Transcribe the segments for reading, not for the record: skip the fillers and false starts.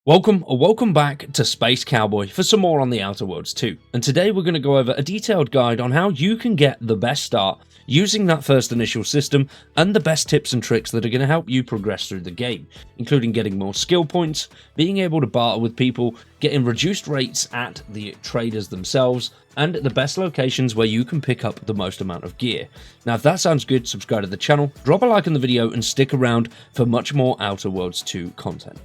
Welcome or welcome back to Space Cowboy for some more on the Outer Worlds 2, and today we're going to go over a detailed guide on how you can get the best start using that first initial system and the best tips and tricks that are going to help you progress through the game, including getting more skill points, being able to barter with people, getting reduced rates at the traders themselves, and the best locations where you can pick up the most amount of gear. Now if that sounds good, subscribe to the channel, drop a like on the video and stick around for much more Outer Worlds 2 content.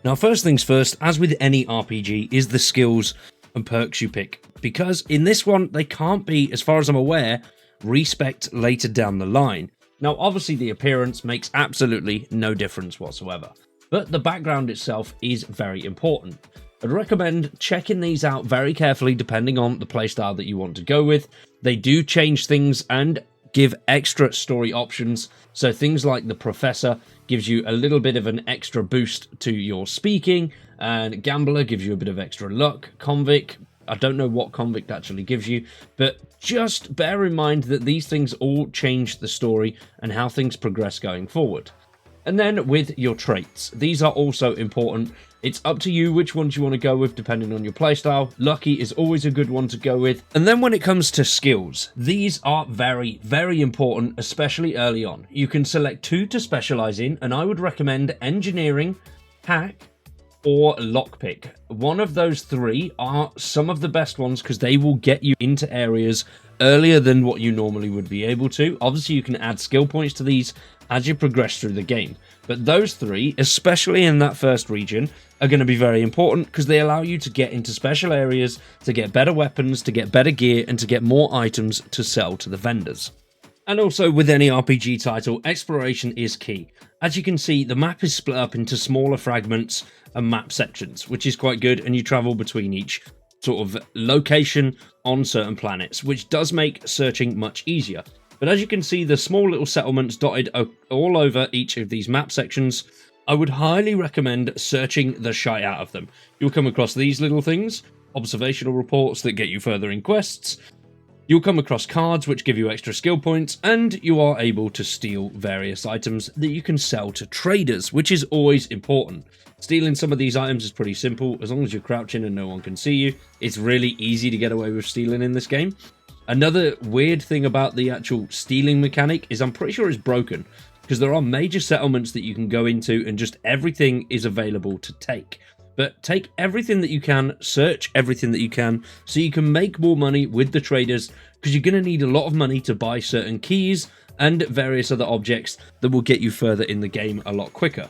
Now first things first, as with any RPG, is the skills and perks you pick, because in this one they can't be, as far as I'm aware, respect later down the line. Now obviously the appearance makes absolutely no difference whatsoever, but the background itself is very important. I'd recommend checking these out very carefully depending on the playstyle that you want to go with. They do change things and give extra story options, so things like the Professor gives you a little bit of an extra boost to your speaking, and Gambler gives you a bit of extra luck. Convict, I don't know what Convict actually gives you, but just bear in mind that these things all change the story and how things progress going forward. And then with your traits, these are also important. It's up to you which ones you want to go with depending on your playstyle. Lucky is always a good one to go with. And then when it comes to skills, these are very, very important, especially early on. You can select 2 to specialize in, and I would recommend engineering, hack, or lockpick. One of those 3 are some of the best ones because they will get you into areas earlier than what you normally would be able to. Obviously you can add skill points to these as you progress through the game, but those 3, especially in that first region, are going to be very important because they allow you to get into special areas, to get better weapons, to get better gear, and to get more items to sell to the vendors. And also with any RPG title, exploration is key. As you can see, the map is split up into smaller fragments and map sections, which is quite good, and you travel between each sort of location on certain planets, which does make searching much easier. But as you can see, the small little settlements dotted all over each of these map sections. I would highly recommend searching the shite out of them. You'll come across these little things, observational reports that get you further in quests. You'll come across cards which give you extra skill points, and you are able to steal various items that you can sell to traders, which is always important. Stealing some of these items is pretty simple. As long as you're crouching and no one can see you, it's really easy to get away with stealing in this game. Another weird thing about the actual stealing mechanic is I'm pretty sure it's broken, because there are major settlements that you can go into and just everything is available to take. But take everything that you can, search everything that you can, so you can make more money with the traders, because you're going to need a lot of money to buy certain keys and various other objects that will get you further in the game a lot quicker.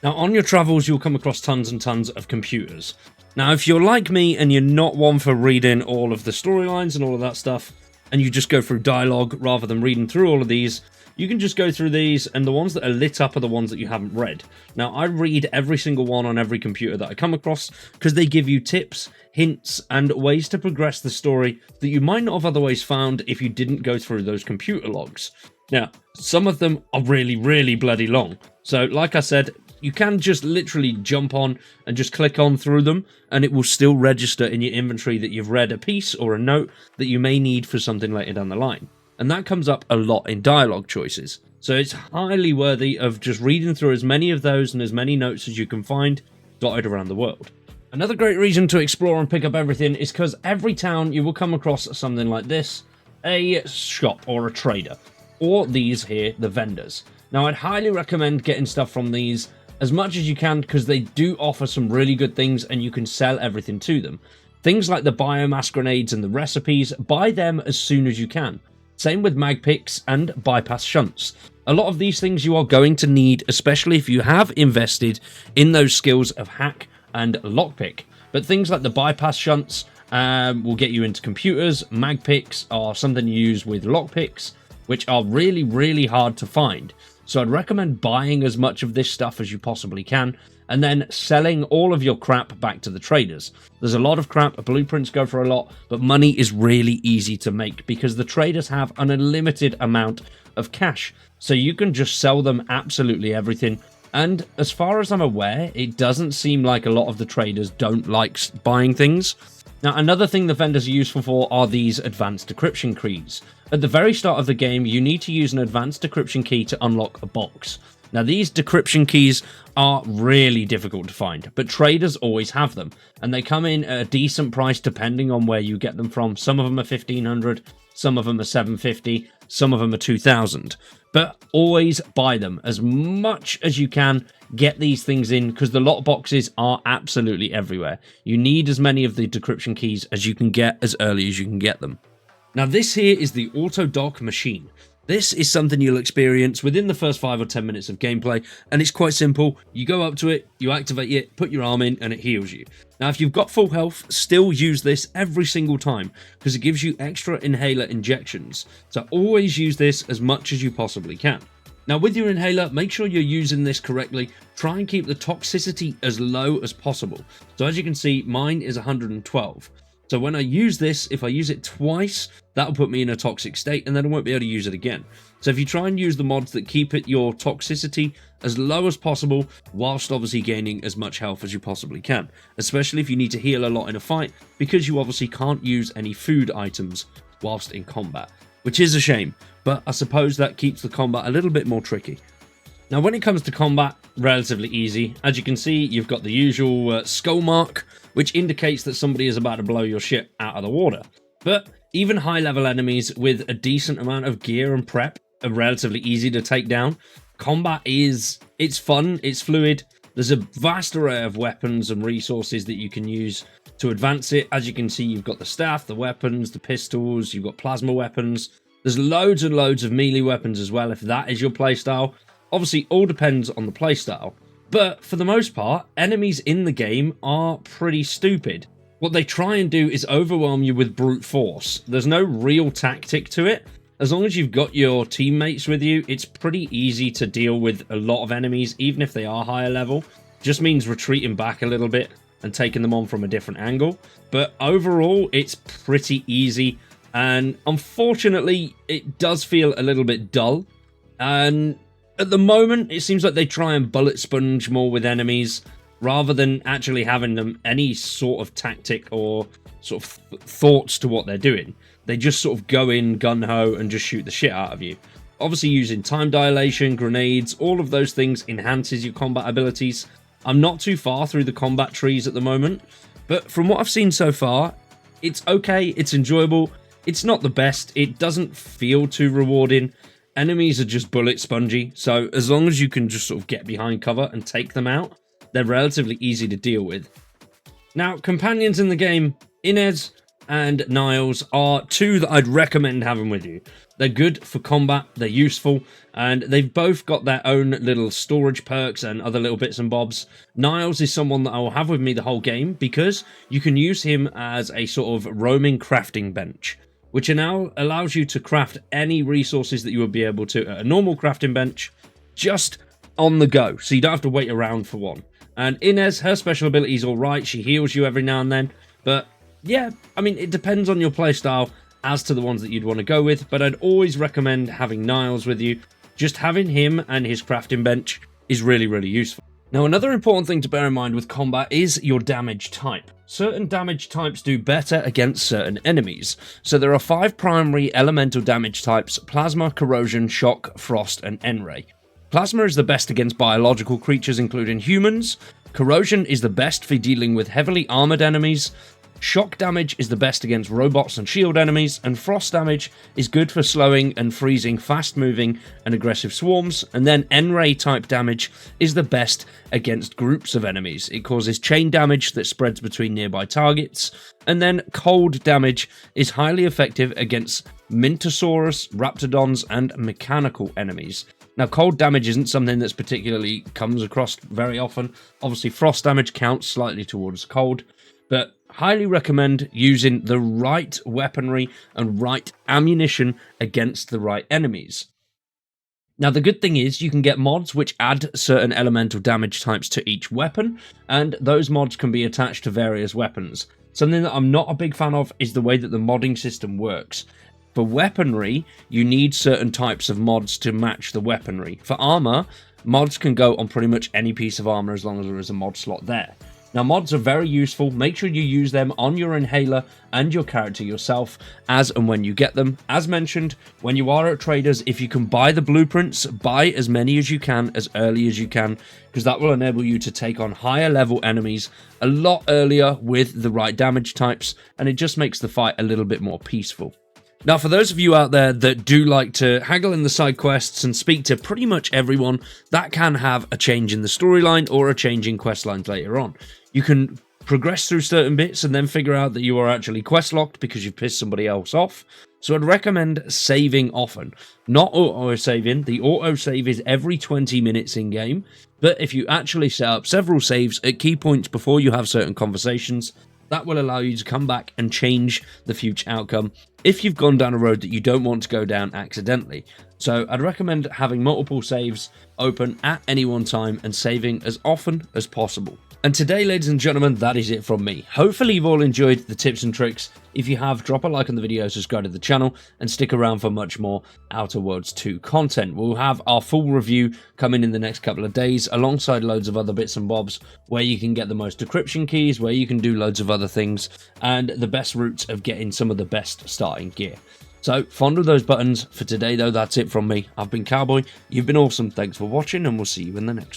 Now on your travels you'll come across tons and tons of computers. Now if you're like me and you're not one for reading all of the storylines and all of that stuff, and you just go through dialogue rather than reading through all of these, you can just go through these, and the ones that are lit up are the ones that you haven't read. Now, I read every single one on every computer that I come across, because they give you tips, hints, and ways to progress the story that you might not have otherwise found if you didn't go through those computer logs. Now, some of them are really, really bloody long. So, like I said, you can just literally jump on and just click on through them, and it will still register in your inventory that you've read a piece or a note that you may need for something later down the line. And that comes up a lot in dialogue choices. So it's highly worthy of just reading through as many of those and as many notes as you can find dotted around the world. Another great reason to explore and pick up everything is because every town you will come across something like this, a shop or a trader, or these here, the vendors. Now I'd highly recommend getting stuff from these as much as you can, because they do offer some really good things and you can sell everything to them. Things like the biomass grenades and the recipes, buy them as soon as you can. Same with mag picks and bypass shunts. A lot of these things you are going to need, especially if you have invested in those skills of hack and lockpick. But things like the bypass shunts will get you into computers. Mag picks are something you use with lockpicks, which are really, really hard to find. So I'd recommend buying as much of this stuff as you possibly can, and then selling all of your crap back to the traders. There's a lot of crap, blueprints go for a lot, but money is really easy to make because the traders have an unlimited amount of cash. So you can just sell them absolutely everything. And as far as I'm aware, it doesn't seem like a lot of the traders don't like buying things. Now, another thing the vendors are useful for are these advanced decryption keys. At the very start of the game, you need to use an advanced decryption key to unlock a box. Now, these decryption keys are really difficult to find, but traders always have them, and they come in at a decent price depending on where you get them from. Some of them are 1,500, some of them are 750, some of them are 2,000. But always buy them as much as you can. Get these things in, because the lot boxes are absolutely everywhere. You need as many of the decryption keys as you can get as early as you can get them. Now, this here is the auto dock machine. This is something you'll experience within the first 5 or 10 minutes of gameplay, and it's quite simple. You go up to it, you activate it, put your arm in, and it heals you. Now, if you've got full health, still use this every single time, because it gives you extra inhaler injections. So always use this as much as you possibly can. Now, with your inhaler, make sure you're using this correctly. Try and keep the toxicity as low as possible. So as you can see, mine is 112. So when I use this, if I use it twice, that'll put me in a toxic state, and then I won't be able to use it again. So if you try and use the mods that keep your toxicity as low as possible, whilst obviously gaining as much health as you possibly can, especially if you need to heal a lot in a fight, because you obviously can't use any food items whilst in combat, which is a shame, but I suppose that keeps the combat a little bit more tricky. Now, when it comes to combat, relatively easy. As you can see, you've got the usual skull mark, which indicates that somebody is about to blow your ship out of the water. But even high-level enemies with a decent amount of gear and prep are relatively easy to take down. Combat it's fun, it's fluid. There's a vast array of weapons and resources that you can use to advance it. As you can see, you've got the staff, the weapons, the pistols, you've got plasma weapons. There's loads and loads of melee weapons as well, if that is your playstyle. Obviously, all depends on the playstyle. But for the most part, enemies in the game are pretty stupid. What they try and do is overwhelm you with brute force. There's no real tactic to it. As long as you've got your teammates with you, it's pretty easy to deal with a lot of enemies, even if they are higher level. Just means retreating back a little bit and taking them on from a different angle. But overall, it's pretty easy. And unfortunately, it does feel a little bit dull. And at the moment, it seems like they try and bullet sponge more with enemies, rather than actually having them any sort of tactic or sort of thoughts to what they're doing. They just sort of go in gun-ho and just shoot the shit out of you. Obviously, using time dilation, grenades, all of those things enhances your combat abilities. I'm not too far through the combat trees at the moment, but from what I've seen so far, it's okay, it's enjoyable. It's not the best, it doesn't feel too rewarding. Enemies are just bullet spongy, so as long as you can just sort of get behind cover and take them out, they're relatively easy to deal with. Now, companions in the game, Inez and Niles are two that I'd recommend having with you. They're good for combat, they're useful, and they've both got their own little storage perks and other little bits and bobs. Niles is someone that I will have with me the whole game, because you can use him as a sort of roaming crafting bench, which now allows you to craft any resources that you would be able to at a normal crafting bench, just on the go, so you don't have to wait around for one. And Inez, her special ability is alright, she heals you every now and then, but yeah, I mean, it depends on your playstyle as to the ones that you'd want to go with, but I'd always recommend having Niles with you. Just having him and his crafting bench is really, really useful. Now, another important thing to bear in mind with combat is your damage type. Certain damage types do better against certain enemies. So there are 5 primary elemental damage types: Plasma, Corrosion, Shock, Frost, and N-Ray. Plasma is the best against biological creatures including humans. Corrosion is the best for dealing with heavily armoured enemies. Shock damage is the best against robots and shield enemies, and frost damage is good for slowing and freezing fast-moving and aggressive swarms, and then N-Ray type damage is the best against groups of enemies. It causes chain damage that spreads between nearby targets, and then cold damage is highly effective against Mintosaurus, Raptidons, and mechanical enemies. Now, cold damage isn't something that's particularly comes across very often. Obviously, frost damage counts slightly towards cold, but highly recommend using the right weaponry and right ammunition against the right enemies. Now, the good thing is you can get mods which add certain elemental damage types to each weapon, and those mods can be attached to various weapons. Something that I'm not a big fan of is the way that the modding system works. For weaponry, you need certain types of mods to match the weaponry. For armor, mods can go on pretty much any piece of armor as long as there is a mod slot there. Now, mods are very useful. Make sure you use them on your inhaler and your character yourself as and when you get them. As mentioned, when you are at traders, if you can buy the blueprints, buy as many as you can as early as you can, because that will enable you to take on higher level enemies a lot earlier with the right damage types, and it just makes the fight a little bit more peaceful. Now, for those of you out there that do like to haggle in the side quests and speak to pretty much everyone, that can have a change in the storyline or a change in quest lines later on. You can progress through certain bits and then figure out that you are actually quest locked because you've pissed somebody else off. So I'd recommend saving often, not auto-saving. The auto-save is every 20 minutes in game, but if you actually set up several saves at key points before you have certain conversations, that will allow you to come back and change the future outcome if you've gone down a road that you don't want to go down accidentally. So I'd recommend having multiple saves open at any one time and saving as often as possible. And today, ladies and gentlemen, that is it from me. Hopefully you've all enjoyed the tips and tricks. If you have, drop a like on the video, subscribe to the channel, and stick around for much more Outer Worlds 2 content. We'll have our full review coming in the next couple of days, alongside loads of other bits and bobs, where you can get the most decryption keys, where you can do loads of other things, and the best routes of getting some of the best starting gear. So, fondle those buttons. For today, though, that's it from me. I've been Cowboy, you've been awesome, thanks for watching, and we'll see you in the next one.